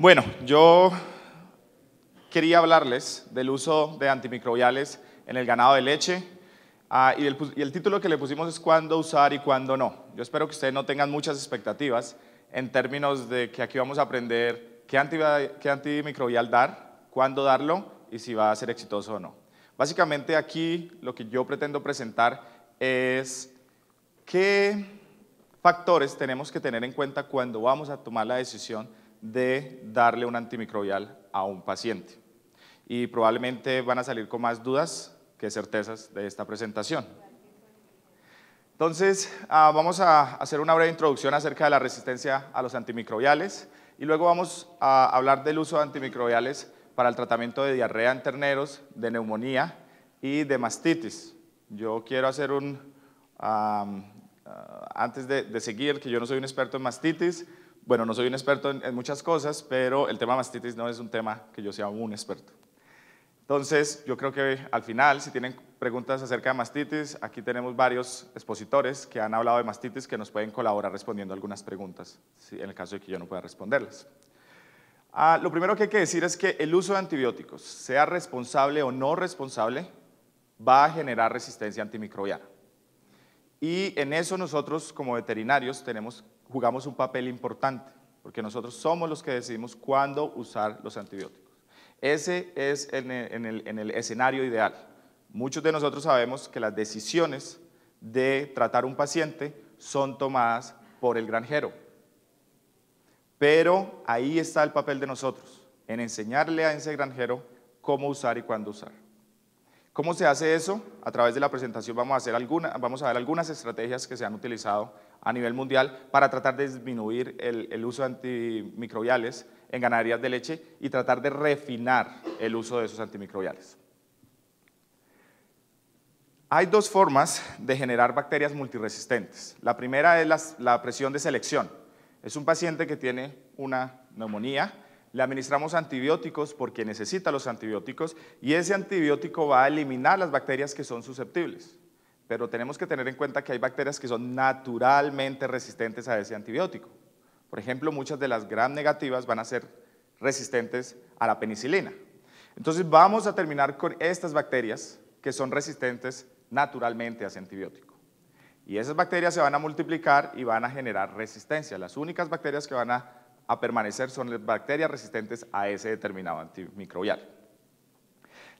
Bueno, yo quería hablarles del uso de antimicrobiales en el ganado de leche y el título que le pusimos es ¿cuándo usar y cuándo no? Yo espero que ustedes no tengan muchas expectativas en términos de que aquí vamos a aprender qué antimicrobial dar, cuándo darlo y si va a ser exitoso o no. Básicamente aquí lo que yo pretendo presentar es qué factores tenemos que tener en cuenta cuando vamos a tomar la decisión de darle un antimicrobial a un paciente. Y probablemente van a salir con más dudas que certezas de esta presentación. Entonces, vamos a hacer una breve introducción acerca de la resistencia a los antimicrobiales y luego vamos a hablar del uso de antimicrobiales para el tratamiento de diarrea en terneros, de neumonía y de mastitis. Yo quiero hacer antes de seguir, que yo no soy un experto en mastitis. Bueno, no soy un experto en muchas cosas, pero el tema mastitis no es un tema que yo sea un experto. Entonces, yo creo que al final, si tienen preguntas acerca de mastitis, aquí tenemos varios expositores que han hablado de mastitis que nos pueden colaborar respondiendo algunas preguntas, en el caso de que yo no pueda responderlas. Lo primero que hay que decir es que el uso de antibióticos, sea responsable o no responsable, va a generar resistencia antimicrobiana. Y en eso nosotros, como veterinarios, jugamos un papel importante, porque nosotros somos los que decidimos cuándo usar los antibióticos. Ese es en el escenario ideal. Muchos de nosotros sabemos que las decisiones de tratar un paciente son tomadas por el granjero. Pero ahí está el papel de nosotros, en enseñarle a ese granjero cómo usar y cuándo usar. ¿Cómo se hace eso? A través de la presentación vamos a ver algunas estrategias que se han utilizado a nivel mundial para tratar de disminuir el uso de antimicrobiales en ganaderías de leche y tratar de refinar el uso de esos antimicrobiales. Hay dos formas de generar bacterias multiresistentes. La primera es la presión de selección. Es un paciente que tiene una neumonía, le administramos antibióticos porque necesita los antibióticos y ese antibiótico va a eliminar las bacterias que son susceptibles. Pero tenemos que tener en cuenta que hay bacterias que son naturalmente resistentes a ese antibiótico. Por ejemplo, muchas de las gram negativas van a ser resistentes a la penicilina. Entonces vamos a terminar con estas bacterias que son resistentes naturalmente a ese antibiótico. Y esas bacterias se van a multiplicar y van a generar resistencia. Las únicas bacterias que van a permanecer son las bacterias resistentes a ese determinado antimicrobial.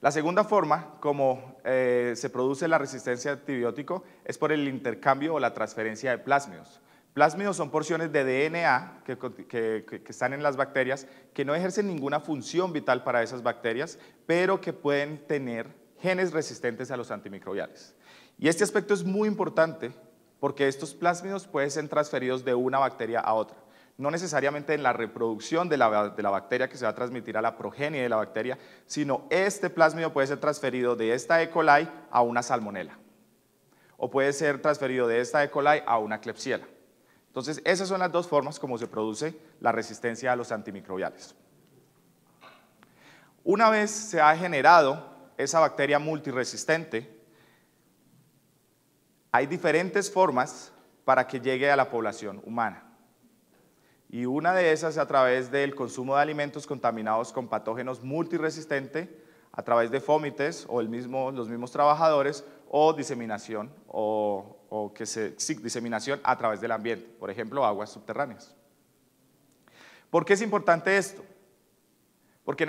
La segunda forma como se produce la resistencia a antibiótico es por el intercambio o la transferencia de plásmidos. Plásmidos son porciones de DNA que están en las bacterias que no ejercen ninguna función vital para esas bacterias, pero que pueden tener genes resistentes a los antimicrobiales. Y este aspecto es muy importante porque estos plásmidos pueden ser transferidos de una bacteria a otra. No necesariamente en la reproducción de la bacteria que se va a transmitir a la progenie de la bacteria, sino este plásmido puede ser transferido de esta E. coli a una salmonela, o puede ser transferido de esta E. coli a una Klebsiella. Entonces, esas son las dos formas como se produce la resistencia a los antimicrobiales. Una vez se ha generado esa bacteria multiresistente, hay diferentes formas para que llegue a la población humana. Y una de esas es a través del consumo de alimentos contaminados con patógenos multiresistentes, a través de fómites o los mismos trabajadores, o diseminación, diseminación a través del ambiente, por ejemplo, aguas subterráneas. ¿Por qué es importante esto? Porque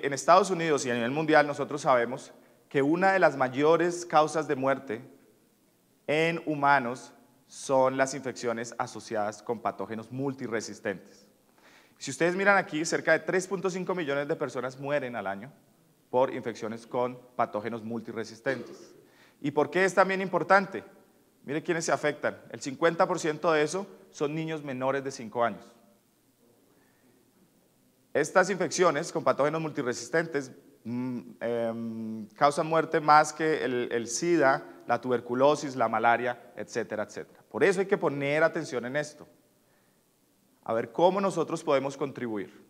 en Estados Unidos y a nivel mundial nosotros sabemos que una de las mayores causas de muerte en humanos son las infecciones asociadas con patógenos multiresistentes. Si ustedes miran aquí, cerca de 3.5 millones de personas mueren al año por infecciones con patógenos multiresistentes. ¿Y por qué es también importante? Mire quiénes se afectan. El 50% de eso son niños menores de 5 años. Estas infecciones con patógenos multiresistentes causan muerte más que el SIDA, la tuberculosis, la malaria, etcétera, etcétera. Por eso hay que poner atención en esto, a ver cómo nosotros podemos contribuir.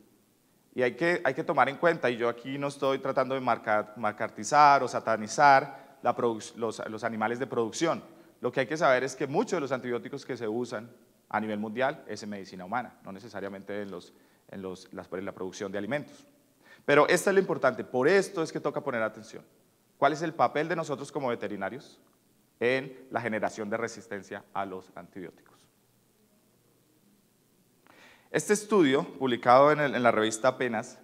Y hay que tomar en cuenta, y yo aquí no estoy tratando de marcartizar o satanizar los animales de producción. Lo que hay que saber es que muchos de los antibióticos que se usan a nivel mundial es en medicina humana, no necesariamente en la producción de alimentos. Pero esto es lo importante, por esto es que toca poner atención. ¿Cuál es el papel de nosotros como veterinarios en la generación de resistencia a los antibióticos? Este estudio, publicado en la revista Penas,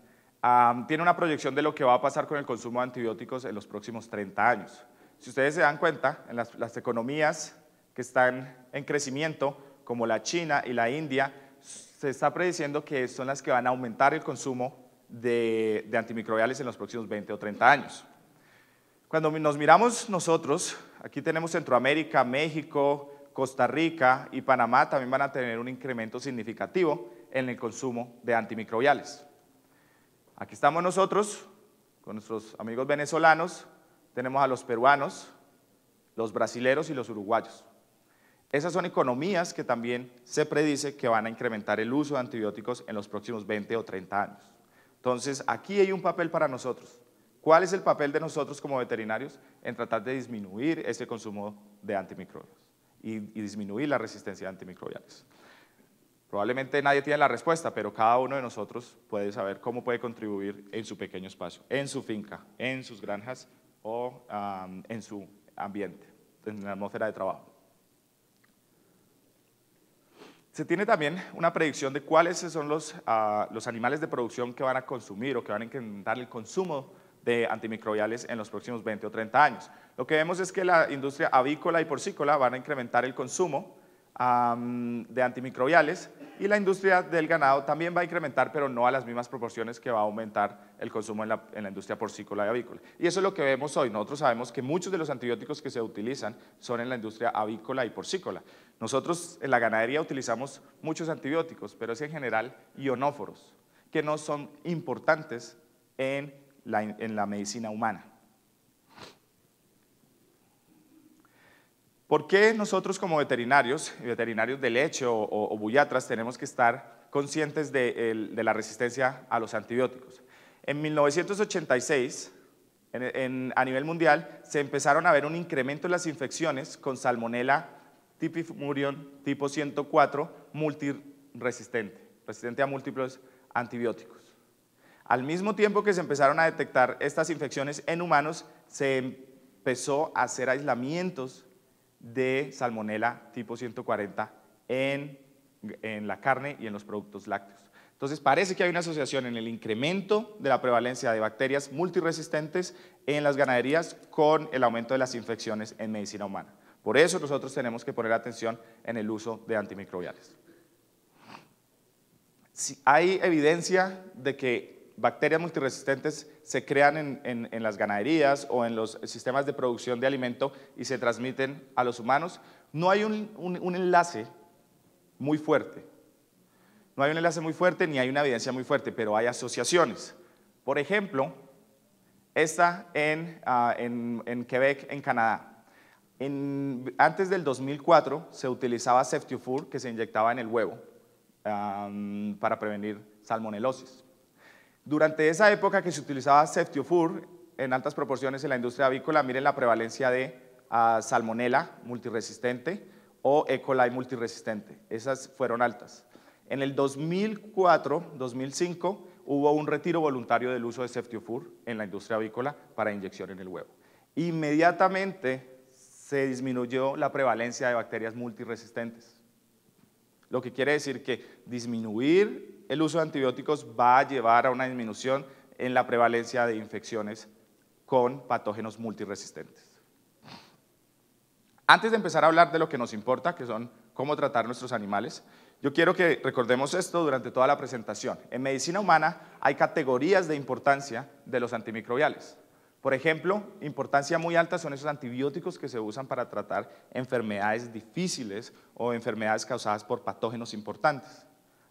tiene una proyección de lo que va a pasar con el consumo de antibióticos en los próximos 30 años. Si ustedes se dan cuenta, en las economías que están en crecimiento, como la China y la India, se está prediciendo que son las que van a aumentar el consumo de antimicrobiales en los próximos 20 o 30 años. Cuando nos miramos nosotros, aquí tenemos Centroamérica, México, Costa Rica y Panamá también van a tener un incremento significativo en el consumo de antimicrobiales. Aquí estamos nosotros, con nuestros amigos venezolanos, tenemos a los peruanos, los brasileros y los uruguayos. Esas son economías que también se predice que van a incrementar el uso de antibióticos en los próximos 20 o 30 años. Entonces, aquí hay un papel para nosotros. ¿Cuál es el papel de nosotros como veterinarios? En tratar de disminuir ese consumo de antimicrobios y disminuir la resistencia a antimicrobiales. Probablemente nadie tiene la respuesta, pero cada uno de nosotros puede saber cómo puede contribuir en su pequeño espacio, en su finca, en sus granjas o en su ambiente, en la atmósfera de trabajo. Se tiene también una predicción de cuáles son los animales de producción que van a consumir o que van a incrementar el consumo de antimicrobiales en los próximos 20 o 30 años. Lo que vemos es que la industria avícola y porcícola van a incrementar el consumo de antimicrobiales y la industria del ganado también va a incrementar, pero no a las mismas proporciones que va a aumentar el consumo en la industria porcícola y avícola. Y eso es lo que vemos hoy. Nosotros sabemos que muchos de los antibióticos que se utilizan son en la industria avícola y porcícola. Nosotros en la ganadería utilizamos muchos antibióticos, pero es en general ionóforos, que no son importantes en la medicina humana. ¿Por qué nosotros como veterinarios, veterinarios de leche o bullatras, tenemos que estar conscientes de la resistencia a los antibióticos? En 1986, a nivel mundial, se empezaron a ver un incremento en las infecciones con Salmonella typhimurion tipo 104 multiresistente, resistente a múltiples antibióticos. Al mismo tiempo que se empezaron a detectar estas infecciones en humanos, se empezó a hacer aislamientos de Salmonella tipo 140 en la carne y en los productos lácteos. Entonces parece que hay una asociación en el incremento de la prevalencia de bacterias multiresistentes en las ganaderías con el aumento de las infecciones en medicina humana. Por eso nosotros tenemos que poner atención en el uso de antimicrobiales. Si hay evidencia de que bacterias multiresistentes se crean en las ganaderías o en los sistemas de producción de alimento y se transmiten a los humanos. No hay un enlace muy fuerte. No hay un enlace muy fuerte ni hay una evidencia muy fuerte, pero hay asociaciones. Por ejemplo, esta en Quebec, en Canadá. Antes del 2004 se utilizaba Ceftiofur, que se inyectaba en el huevo para prevenir salmonelosis. Durante esa época que se utilizaba Ceftiofur en altas proporciones en la industria avícola, miren la prevalencia de Salmonella multiresistente o E. coli multiresistente. Esas fueron altas. En el 2004-2005 hubo un retiro voluntario del uso de Ceftiofur en la industria avícola para inyección en el huevo. Inmediatamente se disminuyó la prevalencia de bacterias multiresistentes. Lo que quiere decir que disminuir el uso de antibióticos va a llevar a una disminución en la prevalencia de infecciones con patógenos multiresistentes. Antes de empezar a hablar de lo que nos importa, que son cómo tratar nuestros animales, yo quiero que recordemos esto durante toda la presentación. En medicina humana hay categorías de importancia de los antimicrobiales. Por ejemplo, importancia muy alta son esos antibióticos que se usan para tratar enfermedades difíciles o enfermedades causadas por patógenos importantes.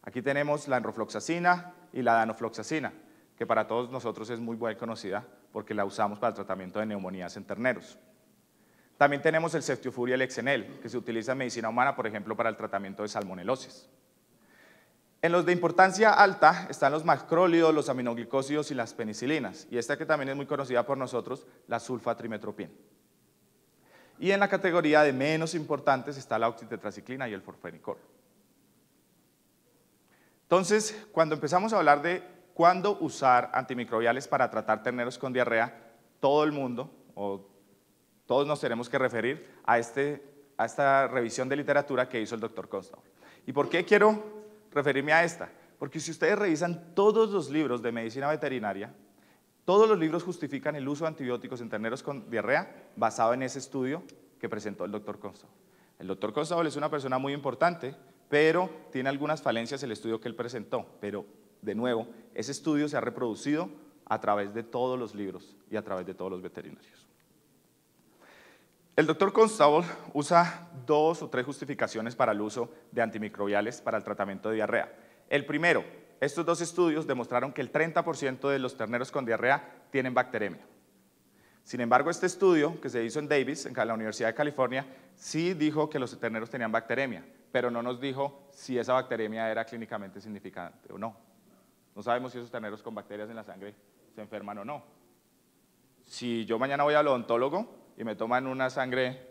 Aquí tenemos la enrofloxacina y la danofloxacina, que para todos nosotros es muy bien conocida porque la usamos para el tratamiento de neumonías en terneros. También tenemos el Ceftiofur y el Exenel, que se utiliza en medicina humana, por ejemplo, para el tratamiento de salmonelosis. En los de importancia alta están los macrólidos, los aminoglicósidos y las penicilinas, y esta que también es muy conocida por nosotros, la sulfatrimetropina. Y en la categoría de menos importantes está la oxitetraciclina y el forfenicol. Entonces, cuando empezamos a hablar de cuándo usar antimicrobiales para tratar terneros con diarrea, todo el mundo, o todos nos tenemos que referir a esta revisión de literatura que hizo el doctor Constable. ¿Y por qué quiero referirme a esta? Porque si ustedes revisan todos los libros de medicina veterinaria, todos los libros justifican el uso de antibióticos en terneros con diarrea basado en ese estudio que presentó el doctor Constable. El doctor Constable es una persona muy importante, pero tiene algunas falencias el estudio que él presentó. Pero, de nuevo, ese estudio se ha reproducido a través de todos los libros y a través de todos los veterinarios. El doctor Constable usa 2 o 3 justificaciones para el uso de antimicrobiales para el tratamiento de diarrea. El primero, estos 2 estudios demostraron que el 30% de los terneros con diarrea tienen bacteremia. Sin embargo, este estudio que se hizo en Davis, en la Universidad de California, sí dijo que los terneros tenían bacteremia, pero no nos dijo si esa bacteremia era clínicamente significante o no. No sabemos si esos terneros con bacterias en la sangre se enferman o no. Si yo mañana voy al odontólogo y me toman una sangre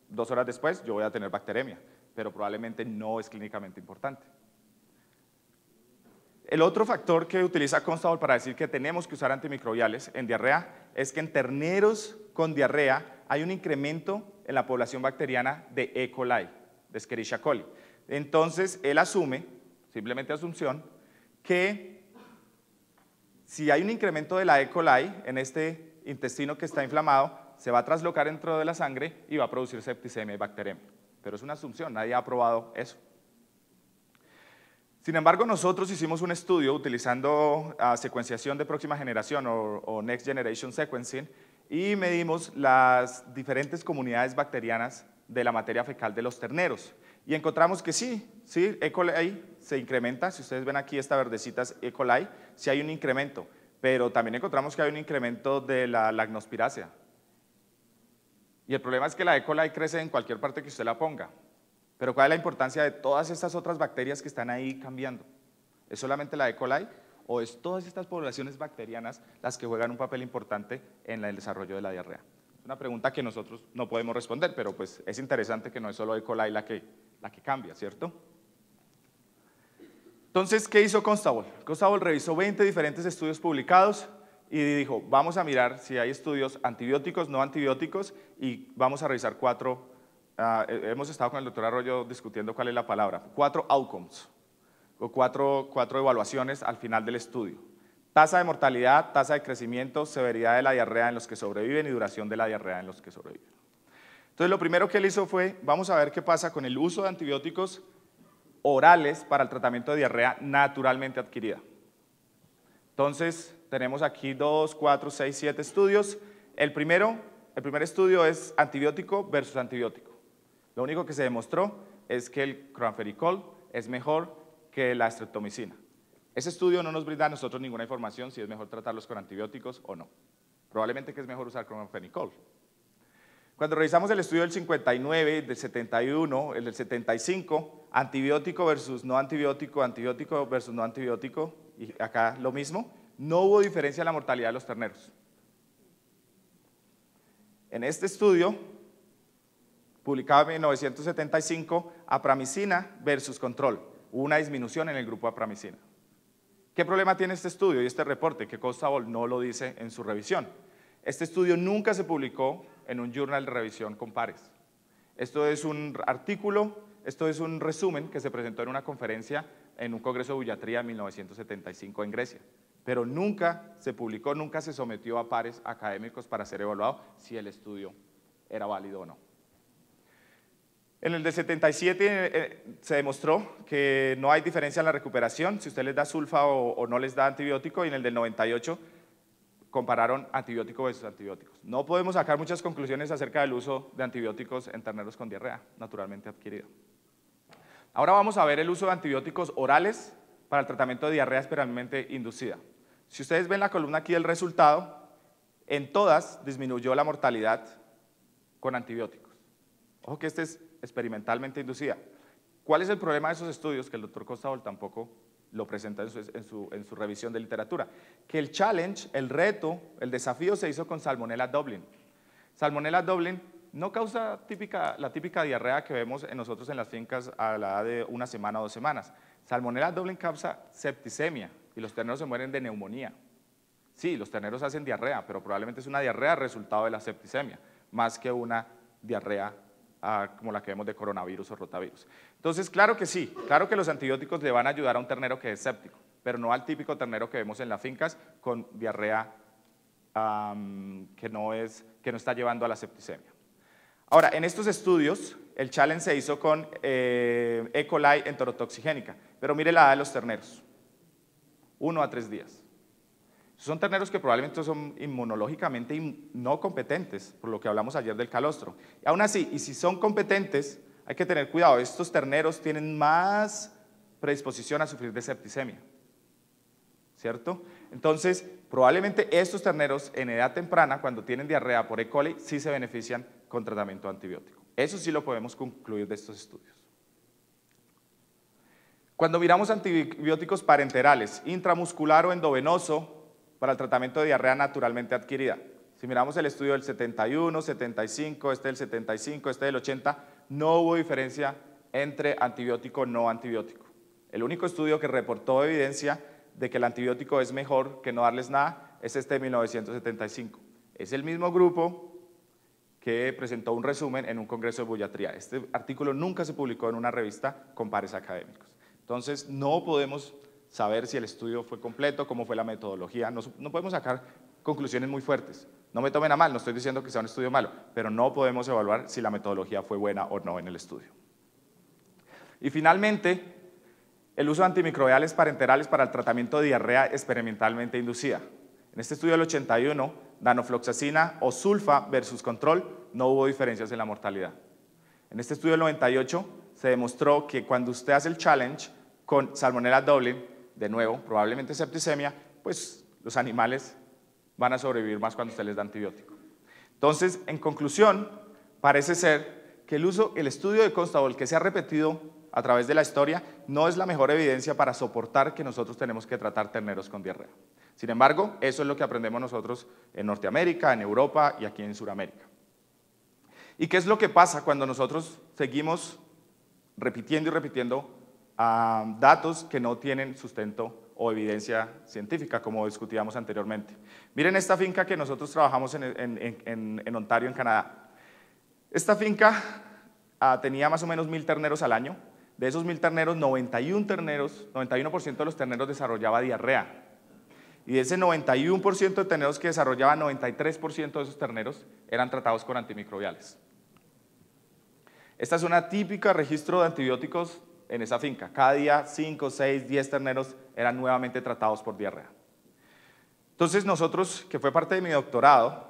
2 horas después, yo voy a tener bacteremia, pero probablemente no es clínicamente importante. El otro factor que utiliza Constable para decir que tenemos que usar antimicrobiales en diarrea es que en terneros con diarrea hay un incremento en la población bacteriana de E. coli, de Escherichia coli. Entonces, él asume, simplemente asunción, que si hay un incremento de la E. coli en este intestino que está inflamado, se va a traslocar dentro de la sangre y va a producir septicemia y bacteremia. Pero es una asunción, nadie ha probado eso. Sin embargo, nosotros hicimos un estudio utilizando secuenciación de próxima generación o Next Generation Sequencing y medimos las diferentes comunidades bacterianas de la materia fecal de los terneros. Y encontramos que sí, E. coli se incrementa, si ustedes ven aquí esta verdecita es E. coli, sí hay un incremento, pero también encontramos que hay un incremento de la lacnospiracea. Y el problema es que la E. coli crece en cualquier parte que usted la ponga. Pero ¿cuál es la importancia de todas estas otras bacterias que están ahí cambiando? ¿Es solamente la E. coli o es todas estas poblaciones bacterianas las que juegan un papel importante en el desarrollo de la diarrea? Es una pregunta que nosotros no podemos responder, pero pues es interesante que no es solo E. coli la que cambia, ¿cierto? Entonces, ¿qué hizo Constable? Constable revisó 20 diferentes estudios publicados y dijo, vamos a mirar si hay estudios antibióticos, no antibióticos, y vamos a revisar 4. Hemos estado con el doctor Arroyo discutiendo cuál es la palabra, 4 outcomes, o 4 evaluaciones al final del estudio. Tasa de mortalidad, tasa de crecimiento, severidad de la diarrea en los que sobreviven y duración de la diarrea en los que sobreviven. Entonces, lo primero que él hizo fue, vamos a ver qué pasa con el uso de antibióticos orales para el tratamiento de diarrea naturalmente adquirida. Entonces, tenemos aquí 2, 4, 6, 7 estudios. El primer estudio es antibiótico versus antibiótico. Lo único que se demostró es que el cloramfenicol es mejor que la streptomicina. Ese estudio no nos brinda a nosotros ninguna información si es mejor tratarlos con antibióticos o no. Probablemente que es mejor usar cloramfenicol. Cuando revisamos el estudio del 59, del 71, el del 75, antibiótico versus no antibiótico, antibiótico versus no antibiótico, y acá lo mismo, no hubo diferencia en la mortalidad de los terneros. En este estudio, publicado en 1975, apramicina versus control. Hubo una disminución en el grupo apramicina. ¿Qué problema tiene este estudio y este reporte? Que Constable no lo dice en su revisión. Este estudio nunca se publicó en un journal de revisión con pares. Esto es un artículo, esto es un resumen que se presentó en una conferencia en un congreso de Buiatría en 1975 en Grecia. Pero nunca se publicó, nunca se sometió a pares académicos para ser evaluado si el estudio era válido o no. En el de 77 se demostró que no hay diferencia en la recuperación si usted les da sulfa o no les da antibiótico, y en el del 98 compararon antibiótico versus antibióticos. No podemos sacar muchas conclusiones acerca del uso de antibióticos en terneros con diarrea naturalmente adquirida. Ahora vamos a ver el uso de antibióticos orales para el tratamiento de diarrea experimentalmente inducida. Si ustedes ven la columna aquí del resultado, en todas disminuyó la mortalidad con antibióticos. Ojo que este es experimentalmente inducida. ¿Cuál es el problema de esos estudios? Que el doctor Constable tampoco lo presenta en su revisión de literatura. Que el challenge, el reto, el desafío se hizo con Salmonella Dublin. Salmonella Dublin no causa la típica diarrea que vemos en nosotros en las fincas a la edad de 1 semana o 2 semanas. Salmonella Dublin causa septicemia y los terneros se mueren de neumonía. Sí, los terneros hacen diarrea, pero probablemente es una diarrea resultado de la septicemia, más que una diarrea como la que vemos de coronavirus o rotavirus. Entonces, claro que sí, claro que los antibióticos le van a ayudar a un ternero que es séptico, pero no al típico ternero que vemos en las fincas con diarrea que no está llevando a la septicemia. Ahora, en estos estudios, el challenge se hizo con E. coli enterotoxigénica, pero mire la edad de los terneros, 1 a 3 días. Son terneros que probablemente son inmunológicamente no competentes, por lo que hablamos ayer del calostro. Y aún así, y si son competentes, hay que tener cuidado, estos terneros tienen más predisposición a sufrir de septicemia, ¿cierto? Entonces, probablemente estos terneros en edad temprana, cuando tienen diarrea por E. coli, sí se benefician con tratamiento antibiótico. Eso sí lo podemos concluir de estos estudios. Cuando miramos antibióticos parenterales, intramuscular o endovenoso, para el tratamiento de diarrea naturalmente adquirida. Si miramos el estudio del 71, 75, este del 75, este del 80, no hubo diferencia entre antibiótico o no antibiótico. El único estudio que reportó evidencia de que el antibiótico es mejor que no darles nada es este de 1975. Es el mismo grupo que presentó un resumen en un congreso de pediatría. Este artículo nunca se publicó en una revista con pares académicos. Entonces, no podemos saber si el estudio fue completo, cómo fue la metodología, no podemos sacar conclusiones muy fuertes. No me tomen a mal, no estoy diciendo que sea un estudio malo, pero no podemos evaluar si la metodología fue buena o no en el estudio. Y finalmente, el uso de antimicrobiales parenterales para el tratamiento de diarrea experimentalmente inducida. En este estudio del 81, danofloxacina o sulfa versus control, no hubo diferencias en la mortalidad. En este estudio del 98, se demostró que cuando usted hace el challenge con Salmonella Dublin, de nuevo, probablemente septicemia, pues los animales van a sobrevivir más cuando usted les da antibiótico. Entonces, en conclusión, parece ser que el estudio de Constable, que se ha repetido a través de la historia, no es la mejor evidencia para soportar que nosotros tenemos que tratar terneros con diarrea. Sin embargo, eso es lo que aprendemos nosotros en Norteamérica, en Europa y aquí en Sudamérica. ¿Y qué es lo que pasa cuando nosotros seguimos repitiendo y repitiendo datos que no tienen sustento o evidencia científica, como discutíamos anteriormente? Miren esta finca que nosotros trabajamos en Ontario, en Canadá. Esta finca tenía más o menos 1000 terneros al año. De esos 1000 terneros, 91% de los terneros desarrollaba diarrea. Y de ese 91% de terneros que desarrollaban, 93% de esos terneros eran tratados con antimicrobiales. Esta es una típica registro de antibióticos en esa finca. Cada día 5, 6, 10 terneros eran nuevamente tratados por diarrea. Entonces nosotros, que fue parte de mi doctorado,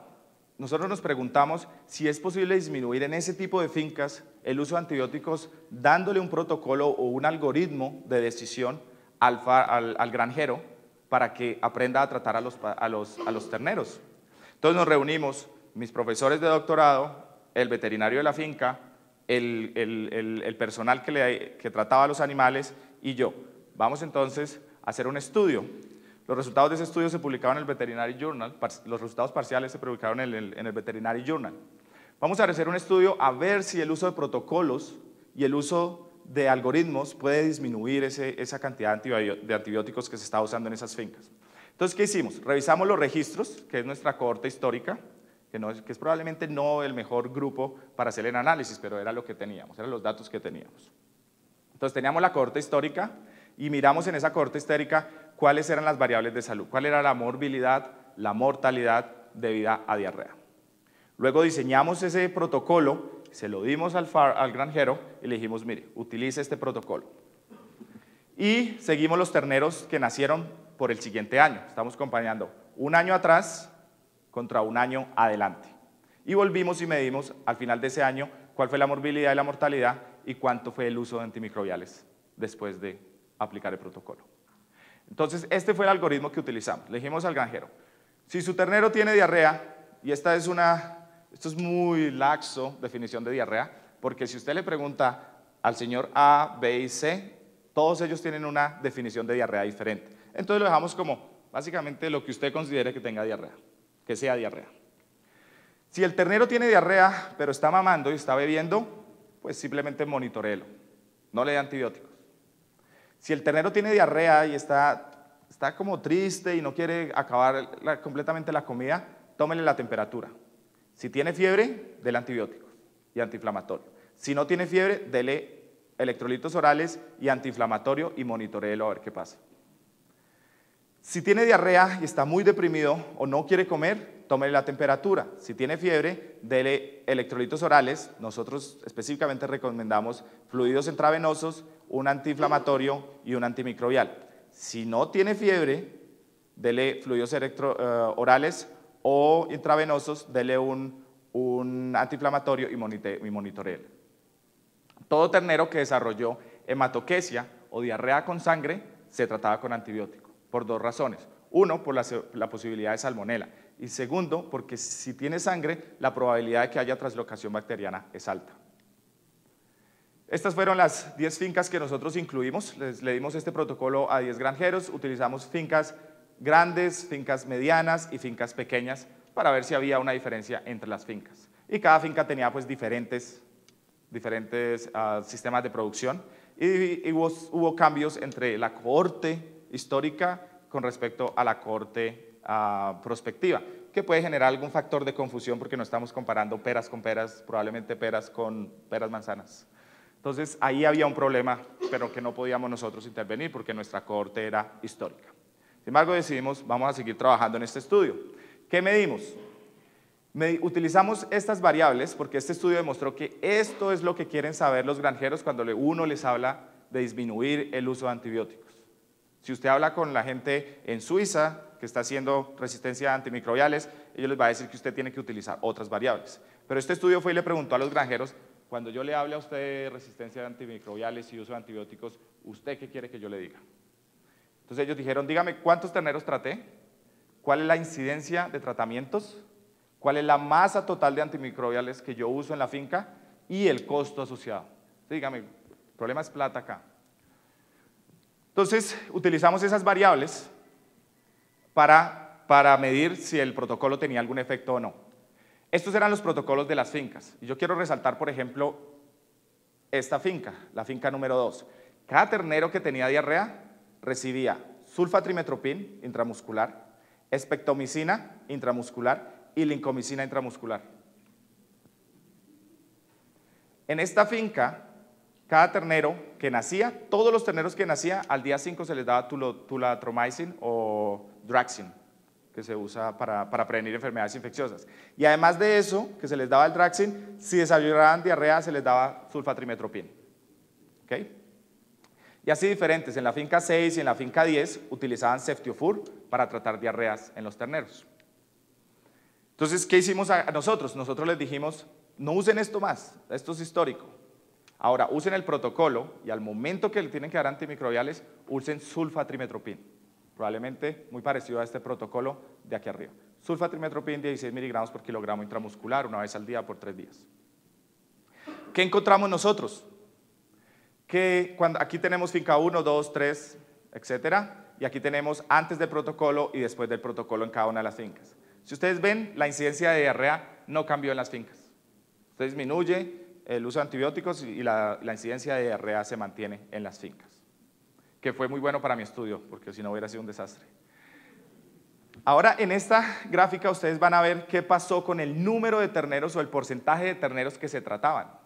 nosotros nos preguntamos si es posible disminuir en ese tipo de fincas el uso de antibióticos dándole un protocolo o un algoritmo de decisión al granjero para que aprenda a tratar a los terneros. Entonces nos reunimos, mis profesores de doctorado, el veterinario de la finca, el personal que trataba a los animales y yo. Vamos entonces a hacer un estudio. Los resultados de ese estudio se publicaron en el Veterinary Journal, los resultados parciales se publicaron en el Veterinary Journal. Vamos a hacer un estudio a ver si el uso de protocolos y el uso de algoritmos puede disminuir esa cantidad de antibióticos que se está usando en esas fincas. Entonces, ¿qué hicimos? Revisamos los registros, que es nuestra cohorte histórica, que es probablemente no el mejor grupo para hacer el análisis, pero era lo que teníamos, eran los datos que teníamos. Entonces teníamos la cohorte histórica y miramos en esa cohorte histórica cuáles eran las variables de salud, cuál era la morbilidad, la mortalidad debida a diarrea. Luego diseñamos ese protocolo, se lo dimos al granjero y le dijimos, mire, utilice este protocolo. Y seguimos los terneros que nacieron por el siguiente año, estamos acompañando un año atrás contra un año adelante. Y volvimos y medimos al final de ese año cuál fue la morbilidad y la mortalidad y cuánto fue el uso de antimicrobiales después de aplicar el protocolo. Entonces, este fue el algoritmo que utilizamos. Le dijimos al granjero, si su ternero tiene diarrea, y esto es muy laxo definición de diarrea, porque si usted le pregunta al señor A, B y C, todos ellos tienen una definición de diarrea diferente. Entonces lo dejamos como básicamente lo que usted considere que tenga diarrea, que sea diarrea. Si el ternero tiene diarrea, pero está mamando y está bebiendo, pues simplemente monitoréelo, no le dé antibióticos. Si el ternero tiene diarrea y está como triste y no quiere acabar completamente la comida, tómele la temperatura. Si tiene fiebre, dele antibióticos y antiinflamatorio. Si no tiene fiebre, dele electrolitos orales y antiinflamatorio y monitoréelo a ver qué pasa. Si tiene diarrea y está muy deprimido o no quiere comer, tómele la temperatura. Si tiene fiebre, dele electrolitos orales. Nosotros específicamente recomendamos fluidos intravenosos, un antiinflamatorio y un antimicrobial. Si no tiene fiebre, dele fluidos orales o intravenosos, dele un antiinflamatorio y monitoréelo. Todo ternero que desarrolló hematoquesia o diarrea con sangre se trataba con antibiótico, por dos razones. Uno, por la posibilidad de salmonela, y segundo, porque si tiene sangre, la probabilidad de que haya translocación bacteriana es alta. Estas fueron las 10 fincas que nosotros incluimos. Le dimos este protocolo a 10 granjeros, utilizamos fincas grandes, fincas medianas y fincas pequeñas para ver si había una diferencia entre las fincas. Y cada finca tenía pues diferentes sistemas de producción y hubo cambios entre la cohorte histórica con respecto a la cohorte prospectiva, que puede generar algún factor de confusión porque no estamos comparando peras con peras, probablemente peras con peras manzanas. Entonces ahí había un problema, pero que no podíamos nosotros intervenir porque nuestra cohorte era histórica. Sin embargo, decidimos, vamos a seguir trabajando en este estudio. ¿Qué medimos? Utilizamos estas variables porque este estudio demostró que esto es lo que quieren saber los granjeros cuando uno les habla de disminuir el uso de antibióticos. Si usted habla con la gente en Suiza que está haciendo resistencia a antimicrobiales, ellos les va a decir que usted tiene que utilizar otras variables. Pero este estudio fue y le preguntó a los granjeros, cuando yo le hable a usted de resistencia a antimicrobiales y uso de antibióticos, ¿usted qué quiere que yo le diga? Entonces ellos dijeron, dígame cuántos terneros traté, cuál es la incidencia de tratamientos, cuál es la masa total de antimicrobiales que yo uso en la finca y el costo asociado. Dígame, el problema es plata acá. Entonces, utilizamos esas variables para medir si el protocolo tenía algún efecto o no. Estos eran los protocolos de las fincas. Y yo quiero resaltar, por ejemplo, esta finca, la finca número 2. Cada ternero que tenía diarrea recibía sulfatrimetropin intramuscular, espectomicina intramuscular y lincomicina intramuscular. En esta finca, cada ternero que nacía, todos los terneros que nacían, al día 5 se les daba tulartromicin o Draxxin, que se usa para prevenir enfermedades infecciosas. Y además de eso, que se les daba el Draxxin, si desarrollaban diarrea se les daba sulfatrimetropin. ¿Okay? Y así diferentes, en la finca 6 y en la finca 10 utilizaban Ceftiofur para tratar diarreas en los terneros. Entonces, ¿qué hicimos nosotros? Nosotros les dijimos, no usen esto más, esto es histórico. Ahora, usen el protocolo y al momento que le tienen que dar antimicrobiales, usen sulfatrimetropin. Probablemente muy parecido a este protocolo de aquí arriba. Sulfatrimetropin 16 miligramos por kilogramo intramuscular, una vez al día por 3 días. ¿Qué encontramos nosotros? Que aquí tenemos finca 1, 2, 3, etcétera, y aquí tenemos antes del protocolo y después del protocolo en cada una de las fincas. Si ustedes ven, la incidencia de diarrea no cambió en las fincas. Usted disminuye el uso de antibióticos y la incidencia de diarrea se mantiene en las fincas, que fue muy bueno para mi estudio, porque si no hubiera sido un desastre. Ahora, en esta gráfica ustedes van a ver qué pasó con el número de terneros o el porcentaje de terneros que se trataban.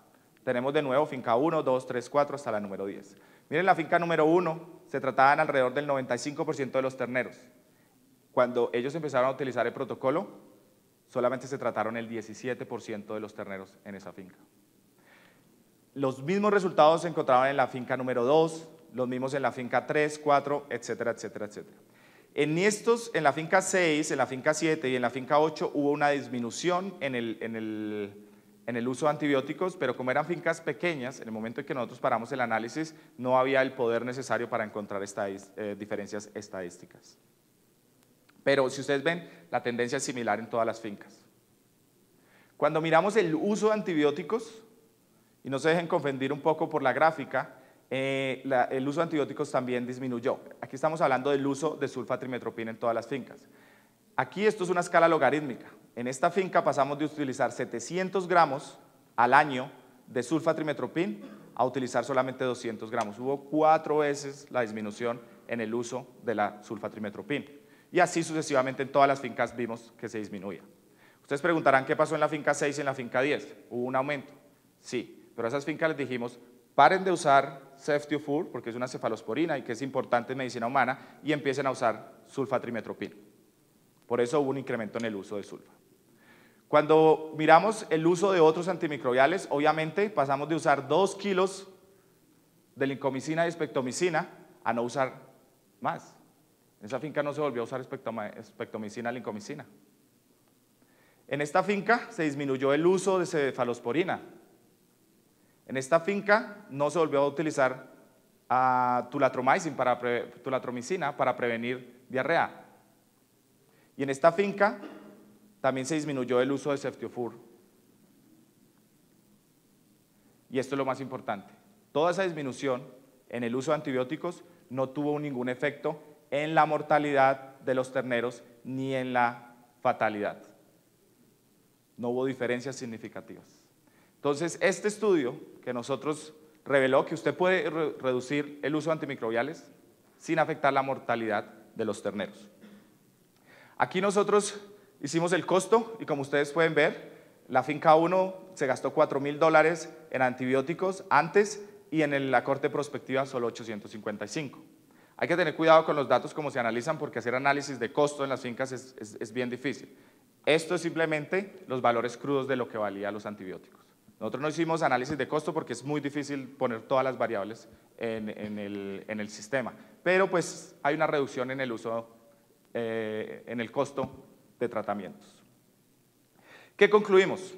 Tenemos de nuevo finca 1, 2, 3, 4 hasta la número 10. Miren, la finca número 1 se trataban alrededor del 95% de los terneros. Cuando ellos empezaron a utilizar el protocolo, solamente se trataron el 17% de los terneros en esa finca. Los mismos resultados se encontraban en la finca número 2, los mismos en la finca 3, 4, etcétera, etcétera, etcétera. En la finca 6, en la finca 7 y en la finca 8 hubo una disminución en el uso de antibióticos, pero como eran fincas pequeñas, en el momento en que nosotros paramos el análisis, no había el poder necesario para encontrar diferencias estadísticas. Pero si ustedes ven, la tendencia es similar en todas las fincas. Cuando miramos el uso de antibióticos, y no se dejen confundir un poco por la gráfica, el uso de antibióticos también disminuyó. Aquí estamos hablando del uso de sulfatrimetropin en todas las fincas. Aquí esto es una escala logarítmica. En esta finca pasamos de utilizar 700 gramos al año de sulfatrimetropin a utilizar solamente 200 gramos. Hubo 4 veces la disminución en el uso de la sulfatrimestoprim. Y así sucesivamente en todas las fincas vimos que se disminuía. Ustedes preguntarán qué pasó en la finca 6 y en la finca 10. ¿Hubo un aumento? Sí, pero a esas fincas les dijimos, paren de usar ceftiofur, porque es una cefalosporina y que es importante en medicina humana, y empiecen a usar sulfatrimestoprim. Por eso hubo un incremento en el uso de sulfa. Cuando miramos el uso de otros antimicrobiales, obviamente pasamos de usar 2 kilos de lincomicina y espectomicina a no usar más. En esa finca no se volvió a usar espectomicina, lincomicina. En esta finca se disminuyó el uso de cefalosporina. En esta finca no se volvió a utilizar tulatromicina para prevenir diarrea. Y en esta finca también se disminuyó el uso de ceftiofur. Y esto es lo más importante. Toda esa disminución en el uso de antibióticos no tuvo ningún efecto en la mortalidad de los terneros ni en la fatalidad. No hubo diferencias significativas. Entonces, este estudio que nosotros reveló que usted puede reducir el uso de antimicrobiales sin afectar la mortalidad de los terneros. Aquí nosotros hicimos el costo y como ustedes pueden ver, la finca 1 se gastó $4.000 en antibióticos antes y en la corte prospectiva solo 855. Hay que tener cuidado con los datos como se analizan porque hacer análisis de costo en las fincas es bien difícil. Esto es simplemente los valores crudos de lo que valían los antibióticos. Nosotros no hicimos análisis de costo porque es muy difícil poner todas las variables en el sistema, pero pues hay una reducción en el uso, en el costo de tratamientos. ¿Qué concluimos?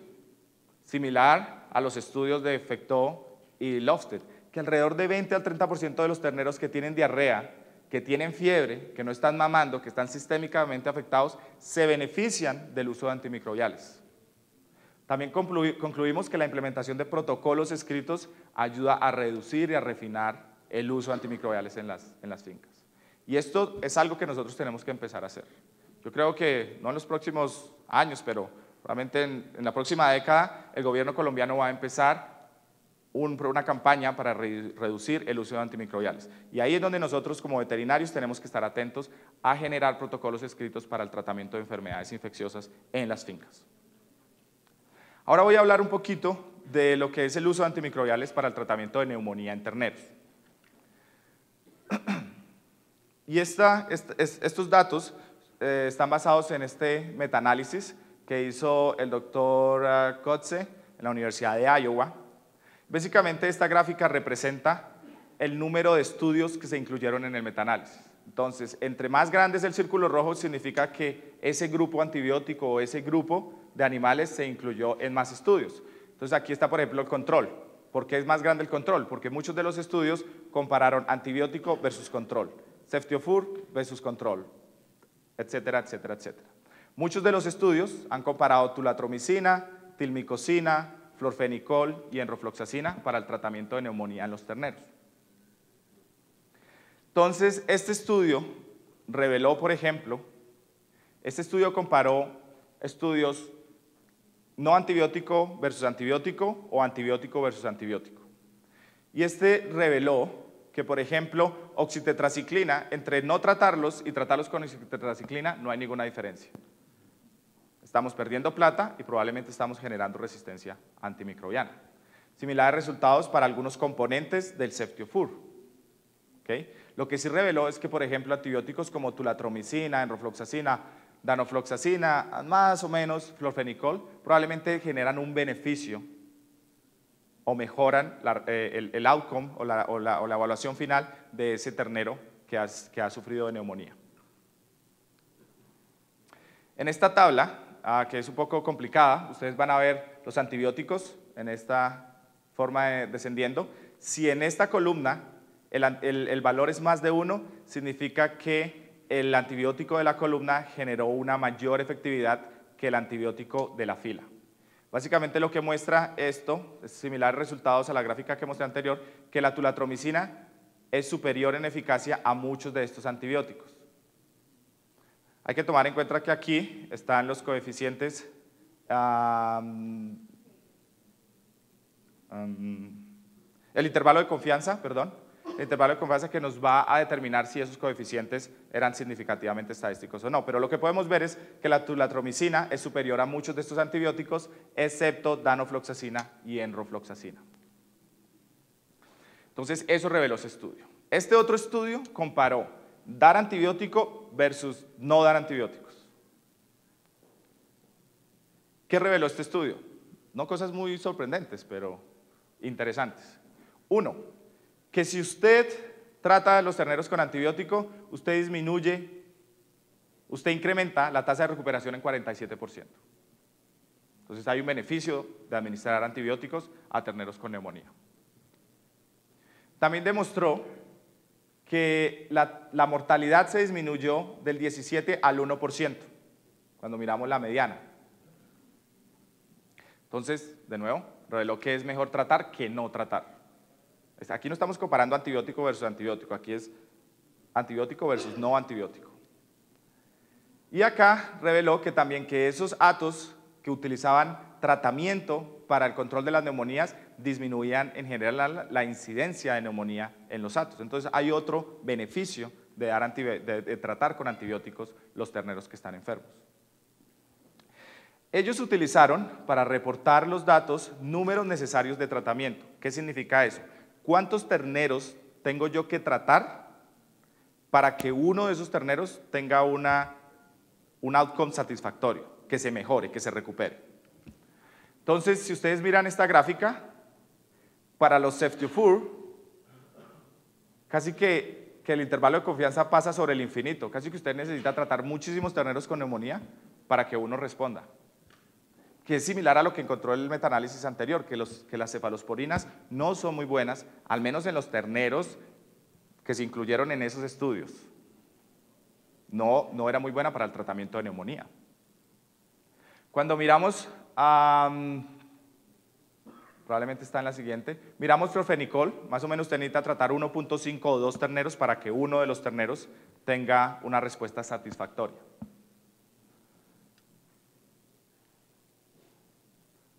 Similar a los estudios de Fecteau y Lofted, que alrededor de 20 al 30% de los terneros que tienen diarrea, que tienen fiebre, que no están mamando, que están sistémicamente afectados, se benefician del uso de antimicrobiales. También concluimos que la implementación de protocolos escritos ayuda a reducir y a refinar el uso de antimicrobiales en las fincas. Y esto es algo que nosotros tenemos que empezar a hacer. Yo creo que no en los próximos años, pero probablemente en la próxima década, el gobierno colombiano va a empezar una campaña para reducir el uso de antimicrobiales. Y ahí es donde nosotros como veterinarios tenemos que estar atentos a generar protocolos escritos para el tratamiento de enfermedades infecciosas en las fincas. Ahora voy a hablar un poquito de lo que es el uso de antimicrobiales para el tratamiento de neumonía en terneros. Y estos datos están basados en este metaanálisis que hizo el doctor Kotze en la Universidad de Iowa. Básicamente esta gráfica representa el número de estudios que se incluyeron en el metaanálisis. Entonces, entre más grande es el círculo rojo, significa que ese grupo antibiótico o ese grupo de animales se incluyó en más estudios. Entonces, aquí está, por ejemplo, el control. ¿Por qué es más grande el control? Porque muchos de los estudios compararon antibiótico versus control, ceftiofur versus control, etcétera, etcétera, etcétera. Muchos de los estudios han comparado tulatromicina, tilmicosina, florfenicol y enrofloxacina para el tratamiento de neumonía en los terneros. Entonces, este estudio reveló, por ejemplo, este estudio comparó estudios no antibiótico versus antibiótico o antibiótico versus antibiótico. Y este reveló que, por ejemplo, oxitetraciclina, entre no tratarlos y tratarlos con oxitetraciclina, no hay ninguna diferencia. Estamos perdiendo plata y probablemente estamos generando resistencia antimicrobiana. Similares resultados para algunos componentes del ceftiofur. ¿Okay? Lo que sí reveló es que, por ejemplo, antibióticos como tulatromicina, enrofloxacina, danofloxacina, más o menos florfenicol, probablemente generan un beneficio o mejoran el outcome o la evaluación final de ese ternero que ha sufrido de neumonía. En esta tabla, que es un poco complicada, ustedes van a ver los antibióticos en esta forma descendiendo. Si en esta columna el valor es más de 1, significa que el antibiótico de la columna generó una mayor efectividad que el antibiótico de la fila. Básicamente lo que muestra esto, es similar resultados a la gráfica que mostré anterior, que la tulatromicina es superior en eficacia a muchos de estos antibióticos. Hay que tomar en cuenta que aquí están los coeficientes el intervalo de confianza, perdón, el intervalo de confianza que nos va a determinar si esos coeficientes eran significativamente estadísticos o no. Pero lo que podemos ver es que la tulathromicina es superior a muchos de estos antibióticos, excepto danofloxacina y enrofloxacina. Entonces, eso reveló ese estudio. Este otro estudio comparó dar antibiótico versus no dar antibióticos. ¿Qué reveló este estudio? No cosas muy sorprendentes, pero interesantes. Uno, que si usted trata a los terneros con antibiótico, usted incrementa la tasa de recuperación en 47%. Entonces hay un beneficio de administrar antibióticos a terneros con neumonía. También demostró que la mortalidad se disminuyó del 17 al 1%, cuando miramos la mediana. Entonces, de nuevo, reveló que es mejor tratar que no tratar. Aquí no estamos comparando antibiótico versus antibiótico, aquí es antibiótico versus no antibiótico. Y acá reveló que también que esos atos que utilizaban tratamiento para el control de las neumonías disminuían en general la incidencia de neumonía en los atos. Entonces hay otro beneficio de tratar con antibióticos los terneros que están enfermos. Ellos utilizaron para reportar los datos números necesarios de tratamiento. ¿Qué significa eso? ¿Cuántos terneros tengo yo que tratar para que uno de esos terneros tenga un outcome satisfactorio, que se mejore, que se recupere? Entonces, si ustedes miran esta gráfica, para los Ceftiofur, casi que el intervalo de confianza pasa sobre el infinito, casi que usted necesita tratar muchísimos terneros con neumonía para que uno responda. Que es similar a lo que encontró el metaanálisis anterior, que las cefalosporinas no son muy buenas, al menos en los terneros que se incluyeron en esos estudios. No era muy buena para el tratamiento de neumonía. Cuando miramos, probablemente está en la siguiente, miramos florfenicol, más o menos usted necesita tratar 1.5 o 2 terneros para que uno de los terneros tenga una respuesta satisfactoria.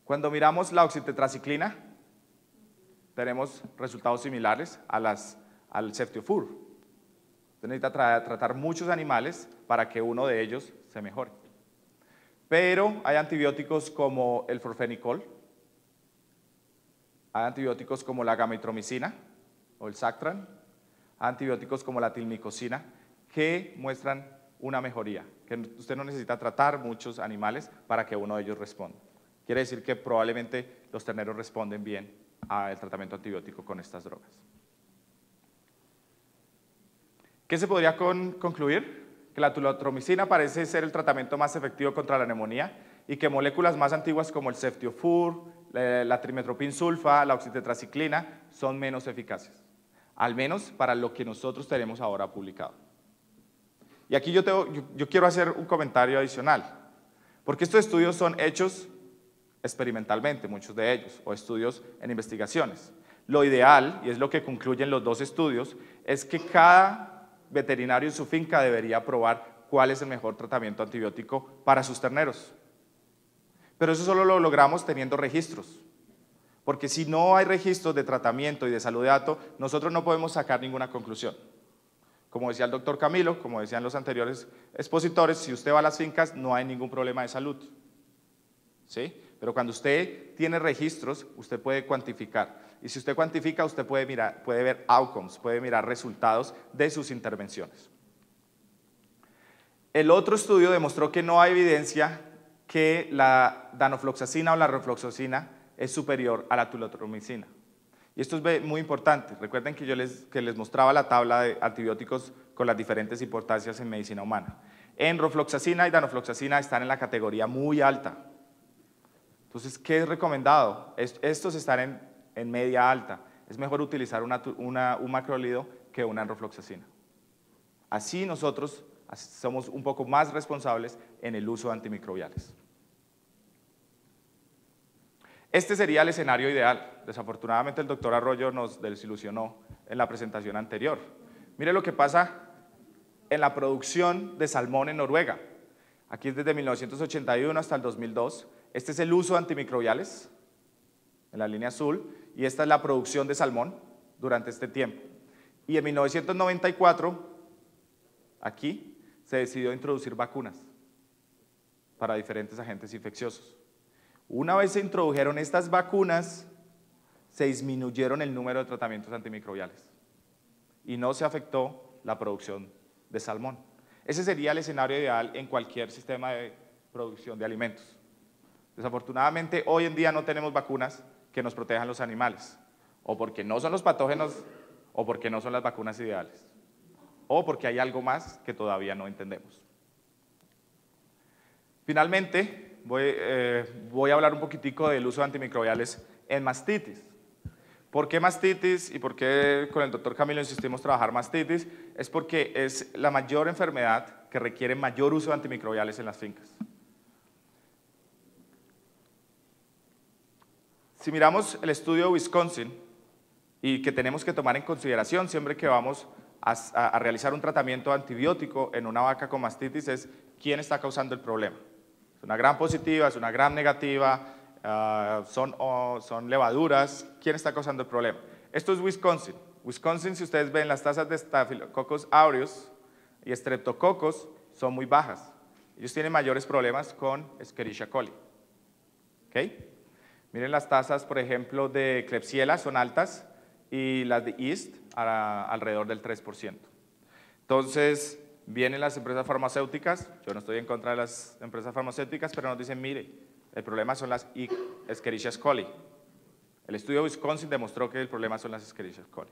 Cuando miramos la oxitetraciclina, tenemos resultados similares al Ceftiofur. Usted necesita tratar muchos animales para que uno de ellos se mejore. Pero hay antibióticos como el florfenicol, hay antibióticos como la gamitromicina o el Sactran, hay antibióticos como la tilmicosina que muestran una mejoría, que usted no necesita tratar muchos animales para que uno de ellos responda. Quiere decir que probablemente los terneros responden bien al tratamiento antibiótico con estas drogas. ¿Qué se podría concluir? Que la tulathromicina parece ser el tratamiento más efectivo contra la neumonía y que moléculas más antiguas como el Ceftiofur, la trimetoprim sulfa, la oxitetraciclina son menos eficaces, al menos para lo que nosotros tenemos ahora publicado. Y aquí yo quiero hacer un comentario adicional, porque estos estudios son hechos experimentalmente, muchos de ellos, o estudios en investigaciones. Lo ideal, y es lo que concluyen los dos estudios, es que cada veterinario en su finca debería probar cuál es el mejor tratamiento antibiótico para sus terneros. Pero eso solo lo logramos teniendo registros, porque si no hay registros de tratamiento y de salud de dato, nosotros no podemos sacar ninguna conclusión. Como decía el doctor Camilo, como decían los anteriores expositores, si usted va a las fincas no hay ningún problema de salud, ¿sí? Pero cuando usted tiene registros, usted puede cuantificar. Y si usted cuantifica, usted puede ver outcomes, puede mirar resultados de sus intervenciones. El otro estudio demostró que no hay evidencia que la danofloxacina o la rofloxacina es superior a la tulathromicina. Y esto es muy importante. Recuerden que yo les mostraba la tabla de antibióticos con las diferentes importancias en medicina humana. Enrofloxacina y danofloxacina están en la categoría muy alta. Entonces, ¿qué es recomendado? Estos están en media alta. Es mejor utilizar un macrolido que una enrofloxacina. Así nosotros somos un poco más responsables en el uso de antimicrobiales. Este sería el escenario ideal. Desafortunadamente el doctor Arroyo nos desilusionó en la presentación anterior. Mire lo que pasa en la producción de salmón en Noruega. Aquí es desde 1981 hasta el 2002. Este es el uso de antimicrobiales, en la línea azul, y esta es la producción de salmón durante este tiempo. Y en 1994, aquí, se decidió introducir vacunas para diferentes agentes infecciosos. Una vez se introdujeron estas vacunas, se disminuyeron el número de tratamientos antimicrobiales y no se afectó la producción de salmón. Ese sería el escenario ideal en cualquier sistema de producción de alimentos. Desafortunadamente, hoy en día no tenemos vacunas que nos protejan los animales, o porque no son los patógenos, o porque no son las vacunas ideales, o porque hay algo más que todavía no entendemos. Finalmente, voy a hablar un poquitico del uso de antimicrobiales en mastitis. ¿Por qué mastitis y por qué con el doctor Camilo insistimos trabajar mastitis? Es porque es la mayor enfermedad que requiere mayor uso de antimicrobiales en las fincas. Si miramos el estudio de Wisconsin, y que tenemos que tomar en consideración siempre que vamos a realizar un tratamiento antibiótico en una vaca con mastitis, es quién está causando el problema. Es una gran positiva, es una gran negativa, son levaduras, ¿quién está causando el problema? Esto es Wisconsin. Wisconsin, si ustedes ven, las tasas de Staphylococcus aureus y Streptococcus son muy bajas. Ellos tienen mayores problemas con Escherichia coli. ¿Okay? Miren las tasas, por ejemplo, de Klebsiella son altas y las de Yeast alrededor del 3%. Entonces, vienen las empresas farmacéuticas, yo no estoy en contra de las empresas farmacéuticas, pero nos dicen, mire, el problema son las Escherichia coli. El estudio de Wisconsin demostró que el problema son las Escherichia coli.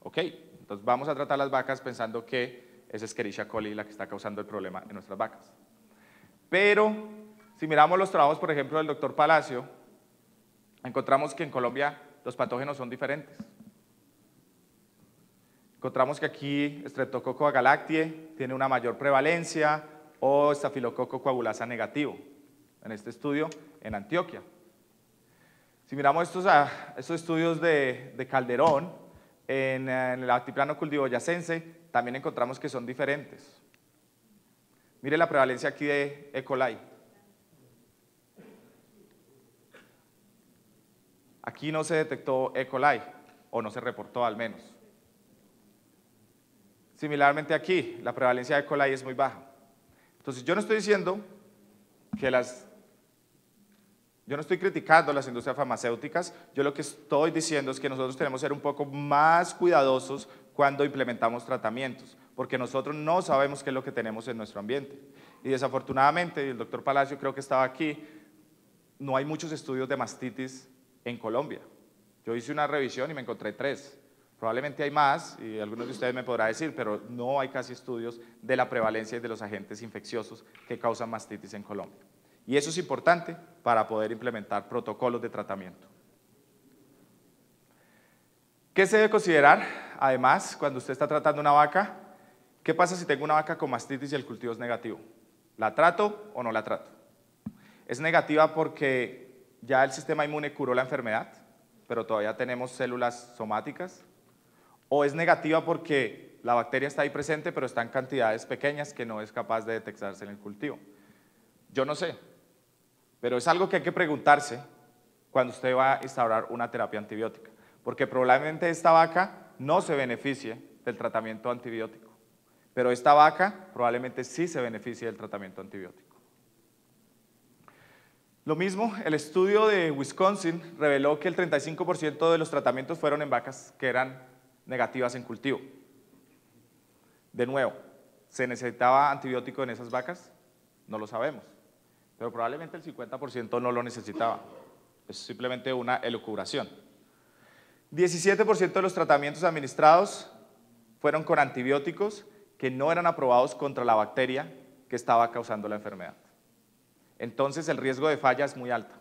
Ok, entonces vamos a tratar las vacas pensando que es Escherichia coli la que está causando el problema en nuestras vacas. Pero, si miramos los trabajos, por ejemplo, del doctor Palacio, encontramos que en Colombia los patógenos son diferentes. Encontramos que aquí Streptococcus agalactiae tiene una mayor prevalencia o Staphylococcus coagulasa negativo, en este estudio en Antioquia. Si miramos estos estudios de Calderón, en el altiplano cultivoyacense, también encontramos que son diferentes. Mire la prevalencia aquí de E. coli. Aquí no se detectó E. coli, o no se reportó al menos. Similarmente aquí, la prevalencia de E. coli es muy baja. Entonces yo no estoy diciendo que yo no estoy criticando las industrias farmacéuticas, yo lo que estoy diciendo es que nosotros tenemos que ser un poco más cuidadosos cuando implementamos tratamientos, porque nosotros no sabemos qué es lo que tenemos en nuestro ambiente. Y desafortunadamente, el doctor Palacio creo que estaba aquí, no hay muchos estudios de mastitis en Colombia. Yo hice una revisión y me encontré 3. Probablemente hay más, y algunos de ustedes me podrán decir, pero no hay casi estudios de la prevalencia de los agentes infecciosos que causan mastitis en Colombia. Y eso es importante para poder implementar protocolos de tratamiento. ¿Qué se debe considerar? Además, cuando usted está tratando una vaca, ¿qué pasa si tengo una vaca con mastitis y el cultivo es negativo? ¿La trato o no la trato? Es negativa porque ya el sistema inmune curó la enfermedad, pero todavía tenemos células somáticas. ¿O es negativa porque la bacteria está ahí presente, pero está en cantidades pequeñas que no es capaz de detectarse en el cultivo? Yo no sé, pero es algo que hay que preguntarse cuando usted va a instaurar una terapia antibiótica, porque probablemente esta vaca no se beneficie del tratamiento antibiótico, pero esta vaca probablemente sí se beneficie del tratamiento antibiótico. Lo mismo, el estudio de Wisconsin reveló que el 35% de los tratamientos fueron en vacas que eran negativas en cultivo. De nuevo, ¿se necesitaba antibiótico en esas vacas? No lo sabemos, pero probablemente el 50% no lo necesitaba. Es simplemente una elucubración. 17% de los tratamientos administrados fueron con antibióticos que no eran aprobados contra la bacteria que estaba causando la enfermedad. Entonces el riesgo de falla es muy alto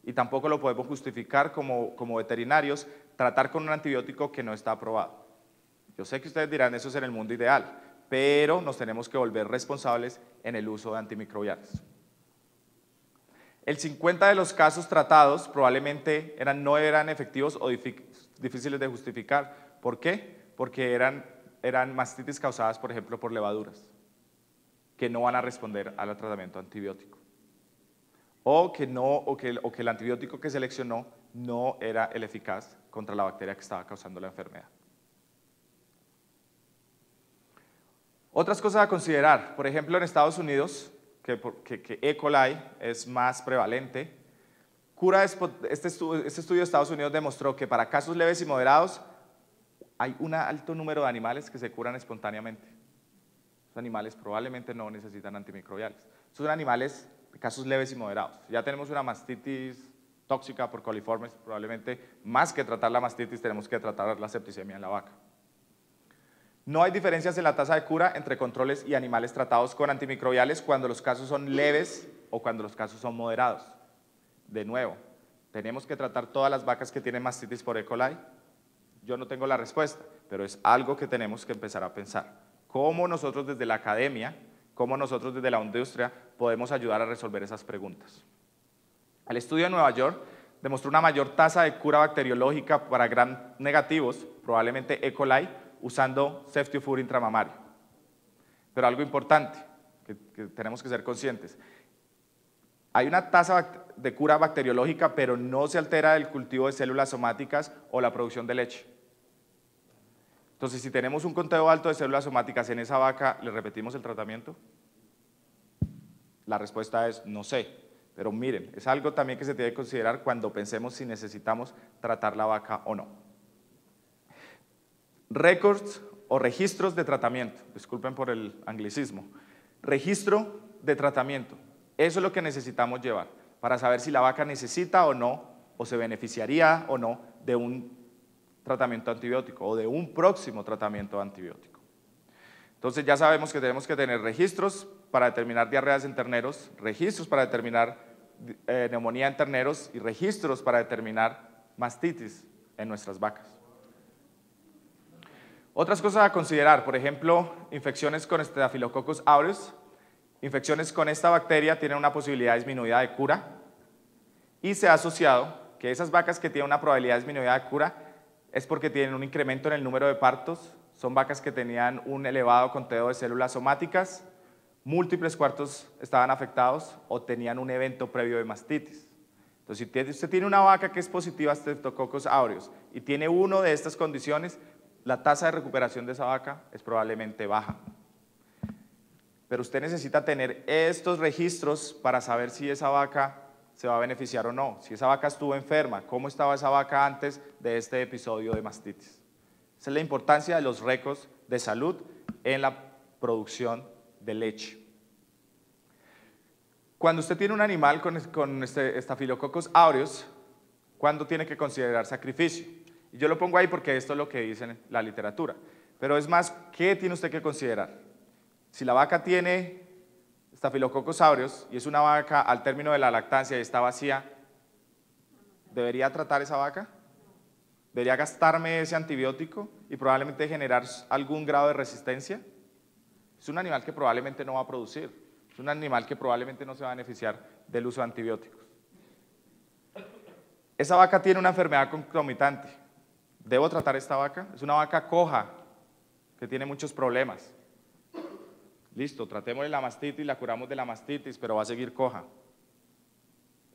y tampoco lo podemos justificar como veterinarios tratar con un antibiótico que no está aprobado. Yo sé que ustedes dirán eso es en el mundo ideal, pero nos tenemos que volver responsables en el uso de antimicrobiales. El 50% de los casos tratados probablemente no eran efectivos o difíciles de justificar. ¿Por qué? Porque eran mastitis causadas, por ejemplo, por levaduras, que no van a responder al tratamiento antibiótico. o que el antibiótico que seleccionó no era el eficaz contra la bacteria que estaba causando la enfermedad. Otras cosas a considerar, por ejemplo, en Estados Unidos, que E. coli es más prevalente, este estudio de Estados Unidos demostró que para casos leves y moderados hay un alto número de animales que se curan espontáneamente. Los animales probablemente no necesitan antimicrobiales. Son animales de casos leves y moderados. Ya tenemos una mastitis tóxica por coliformes, probablemente más que tratar la mastitis tenemos que tratar la septicemia en la vaca. No hay diferencias en la tasa de cura entre controles y animales tratados con antimicrobiales cuando los casos son leves o cuando los casos son moderados. De nuevo, ¿tenemos que tratar todas las vacas que tienen mastitis por E. coli? Yo no tengo la respuesta, pero es algo que tenemos que empezar a pensar. ¿Cómo nosotros desde la academia, cómo nosotros desde la industria podemos ayudar a resolver esas preguntas? El estudio de Nueva York demostró una mayor tasa de cura bacteriológica para gram negativos, probablemente E. coli, usando ceftiofur intramamario. Pero algo importante que tenemos que ser conscientes, hay una tasa de cura bacteriológica, pero no se altera el cultivo de células somáticas o la producción de leche. Entonces, si tenemos un conteo alto de células somáticas en esa vaca, ¿le repetimos el tratamiento? La respuesta es no sé, pero miren, es algo también que se tiene que considerar cuando pensemos si necesitamos tratar la vaca o no. Récords o registros de tratamiento, disculpen por el anglicismo, registro de tratamiento, eso es lo que necesitamos llevar para saber si la vaca necesita o no, o se beneficiaría o no de un tratamiento antibiótico o de un próximo tratamiento antibiótico. Entonces ya sabemos que tenemos que tener registros para determinar diarreas en terneros, registros para determinar neumonía en terneros y registros para determinar mastitis en nuestras vacas. Otras cosas a considerar, por ejemplo, infecciones con Staphylococcus aureus. Infecciones con esta bacteria tienen una posibilidad disminuida de cura y se ha asociado que esas vacas que tienen una probabilidad disminuida de cura es porque tienen un incremento en el número de partos, son vacas que tenían un elevado conteo de células somáticas, múltiples cuartos estaban afectados o tenían un evento previo de mastitis. Entonces, si usted tiene una vaca que es positiva a Streptococcus aureus y tiene una de estas condiciones, la tasa de recuperación de esa vaca es probablemente baja. Pero usted necesita tener estos registros para saber si esa vaca se va a beneficiar o no, si esa vaca estuvo enferma, cómo estaba esa vaca antes de este episodio de mastitis. Esa es la importancia de los récords de salud en la producción de leche. Cuando usted tiene un animal con Staphylococcus aureus, ¿cuándo tiene que considerar sacrificio? Y yo lo pongo ahí porque esto es lo que dice en la literatura. Pero es más, ¿qué tiene usted que considerar? Si la vaca tiene Staphylococcus aureus y es una vaca al término de la lactancia y está vacía, ¿debería tratar esa vaca? ¿Debería gastarme ese antibiótico y probablemente generar algún grado de resistencia? Es un animal que probablemente no va a producir, es un animal que probablemente no se va a beneficiar del uso de antibióticos. Esa vaca tiene una enfermedad concomitante. ¿Debo tratar esta vaca? Es una vaca coja que tiene muchos problemas. Listo, tratémosle la mastitis, la curamos de la mastitis, pero va a seguir coja.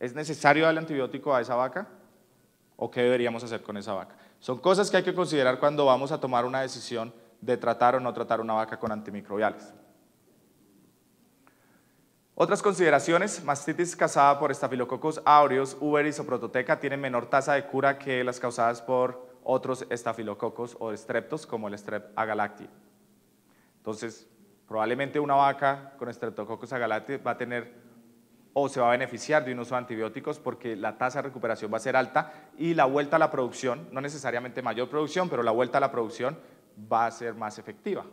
¿Es necesario darle antibiótico a esa vaca? ¿O qué deberíamos hacer con esa vaca? Son cosas que hay que considerar cuando vamos a tomar una decisión de tratar o no tratar una vaca con antimicrobiales. Otras consideraciones: mastitis causada por Staphylococcus aureus, Uberis o Prototeca tienen menor tasa de cura que las causadas por otros estafilococos o estreptos como el Strep agalactiae. Entonces, probablemente una vaca con Streptococcus agalactiae va a tener o se va a beneficiar de un uso de antibióticos porque la tasa de recuperación va a ser alta y la vuelta a la producción, no necesariamente mayor producción, pero la vuelta a la producción va a ser más efectiva.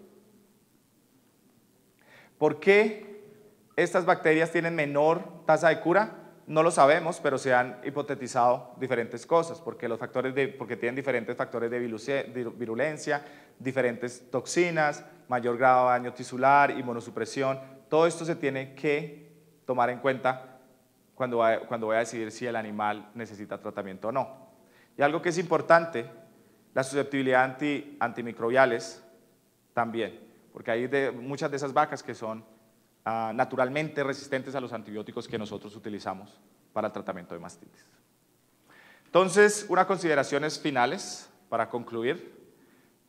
¿Por qué estas bacterias tienen menor tasa de cura? No lo sabemos, pero se han hipotetizado diferentes cosas, porque tienen diferentes factores de virulencia, diferentes toxinas, mayor grado de daño tisular, inmunosupresión. Todo esto se tiene que tomar en cuenta cuando voy a decidir si el animal necesita tratamiento o no. Y algo que es importante, la susceptibilidad antimicrobiales también, porque hay muchas de esas vacas que son naturalmente resistentes a los antibióticos que nosotros utilizamos para el tratamiento de mastitis. Entonces, unas consideraciones finales para concluir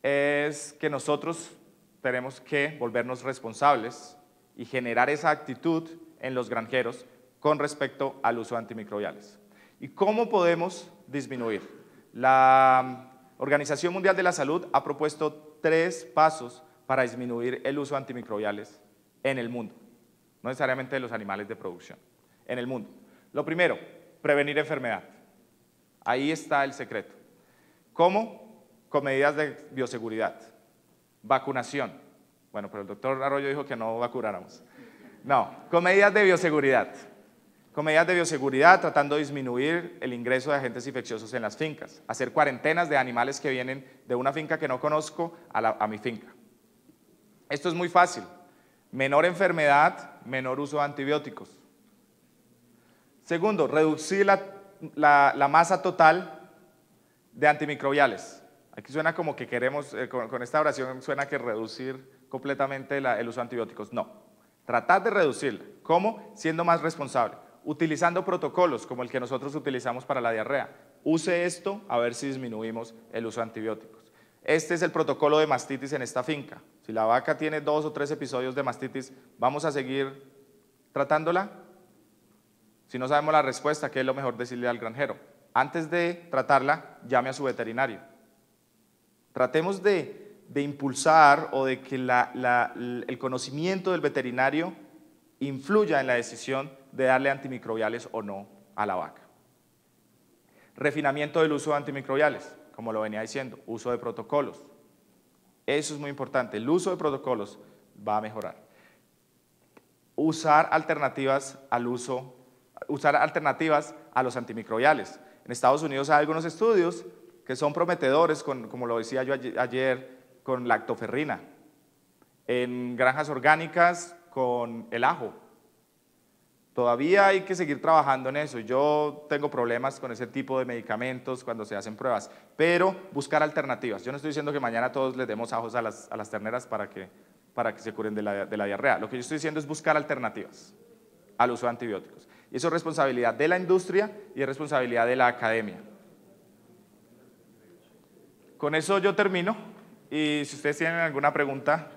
es que nosotros tenemos que volvernos responsables y generar esa actitud en los granjeros con respecto al uso de antimicrobiales. ¿Y cómo podemos disminuir? La Organización Mundial de la Salud ha propuesto 3 pasos para disminuir el uso de antimicrobiales en el mundo, no necesariamente de los animales de producción, en el mundo. Lo primero, prevenir enfermedad. Ahí está el secreto. ¿Cómo? Con medidas de bioseguridad. Vacunación. Bueno, pero el doctor Arroyo dijo que no vacunáramos. No, con medidas de bioseguridad. Con medidas de bioseguridad, tratando de disminuir el ingreso de agentes infecciosos en las fincas. Hacer cuarentenas de animales que vienen de una finca que no conozco a mi finca. Esto es muy fácil. Menor enfermedad, menor uso de antibióticos. Segundo, reducir la masa total de antimicrobiales. Aquí suena como que queremos, con esta oración suena que reducir completamente el uso de antibióticos. No, tratar de reducirla. ¿Cómo? Siendo más responsable, utilizando protocolos como el que nosotros utilizamos para la diarrea. Use esto a ver si disminuimos el uso de antibióticos. Este es el protocolo de mastitis en esta finca. Si la vaca tiene 2 o 3 episodios de mastitis, ¿vamos a seguir tratándola? Si no sabemos la respuesta, ¿qué es lo mejor decirle al granjero? Antes de tratarla, llame a su veterinario. Tratemos de impulsar o de que el conocimiento del veterinario influya en la decisión de darle antimicrobiales o no a la vaca. Refinamiento del uso de antimicrobiales, como lo venía diciendo, uso de protocolos. Eso es muy importante, el uso de protocolos va a mejorar. Usar alternativas a los antimicrobiales. En Estados Unidos hay algunos estudios que son prometedores, como lo decía yo ayer, con lactoferrina. En granjas orgánicas, con el ajo. Todavía hay que seguir trabajando en eso. Yo tengo problemas con ese tipo de medicamentos cuando se hacen pruebas, pero buscar alternativas. Yo no estoy diciendo que mañana todos les demos ajos a las terneras para que se curen de la diarrea. Lo que yo estoy diciendo es buscar alternativas al uso de antibióticos. Y eso es responsabilidad de la industria y es responsabilidad de la academia. Con eso yo termino y si ustedes tienen alguna pregunta,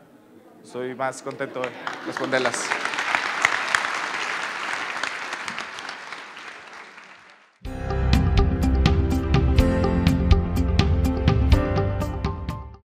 soy más contento de responderlas.